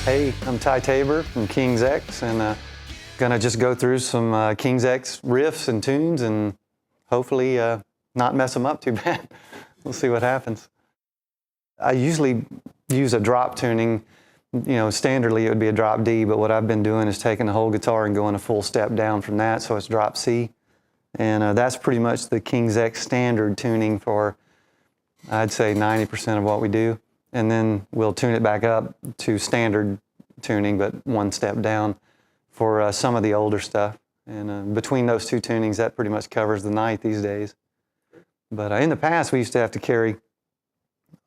Hey, I'm Ty Tabor from King's X, and gonna just go through some King's X riffs and tunes and hopefully not mess them up too bad. We'll see what happens. I usually use a drop tuning. You know, standardly it would be a drop D, but what I've been doing is taking the whole guitar and going a full step down from that, so it's drop C. And that's pretty much the King's X standard tuning for, I'd say, 90% of what we do. And then we'll tune it back up to standard tuning, but one step down for some of the older stuff. And between those two tunings, that pretty much covers the night these days. But in the past, we used to have to carry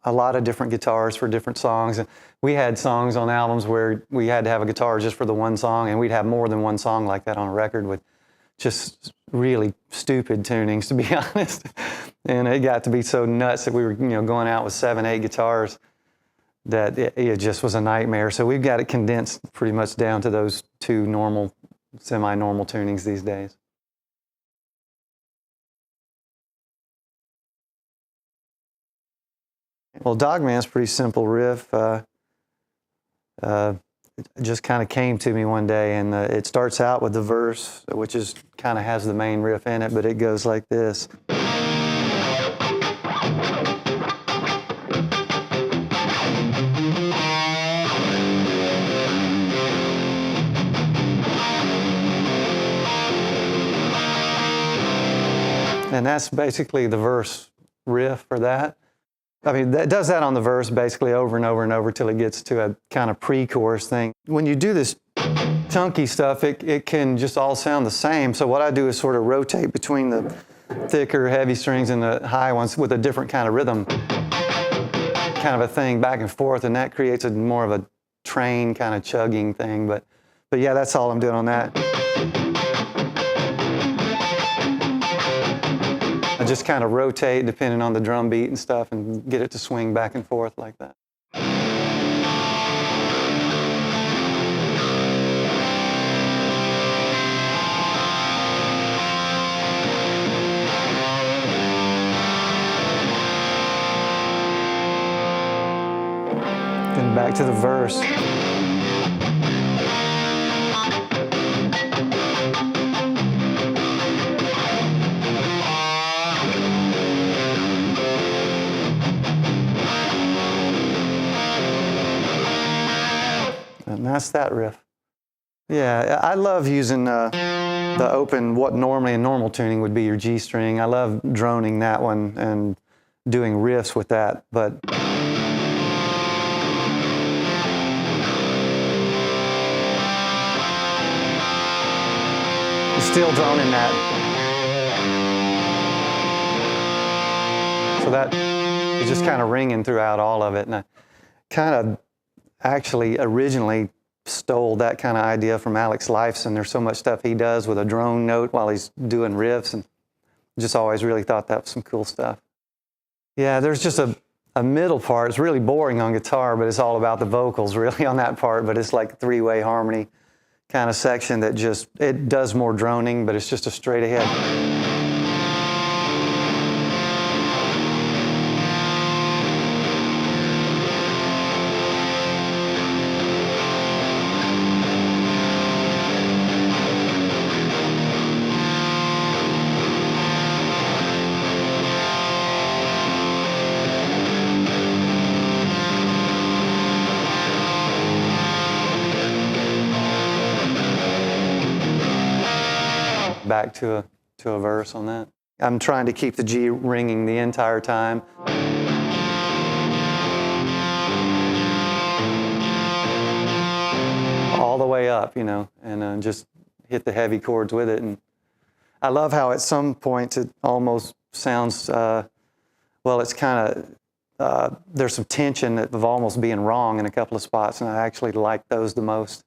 a lot of different guitars for different songs. And we had songs on albums where we had to have a guitar just for the one song, and we'd have more than one song like that on a record with just really stupid tunings, to be honest. And it got to be so nuts that we were, going out with 7, 8 guitars that it just was a nightmare. So we've got it condensed pretty much down to those 2 normal, semi-normal tunings these days. Well, Dogman's a pretty simple riff. It just kind of came to me one day, and it starts out with the verse, which is kind of has the main riff in it, but it goes like this. And that's basically the verse riff for that. I mean, that does that on the verse basically over and over and over till it gets to a kind of pre-chorus thing. When you do this chunky stuff, it can just all sound the same. So what I do is sort of rotate between the thicker, heavy strings and the high ones with a different kind of rhythm, kind of a thing back and forth, and that creates more of a train kind of chugging thing. But yeah, that's all I'm doing on that. I just kind of rotate depending on the drum beat and stuff and get it to swing back and forth like that. Then back to the verse. And that's that riff. Yeah, I love using the open, what normally in normal tuning would be your G string. I love droning that one and doing riffs with that, but still droning that. So that is just kind of ringing throughout all of it. And I kind of actually originally stole that kind of idea from Alex Lifeson. There's so much stuff he does with a drone note while he's doing riffs, and just always really thought that was some cool stuff. Yeah, there's just a middle part. It's really boring on guitar, but it's all about the vocals really on that part, but it's like a 3-way harmony kind of section that just, it does more droning, but it's just a straight ahead. Back to a verse on that. I'm trying to keep the G ringing the entire time. All the way up, and just hit the heavy chords with it. And I love how at some points it almost sounds, well, it's kind of, there's some tension of almost being wrong in a couple of spots, and I actually like those the most.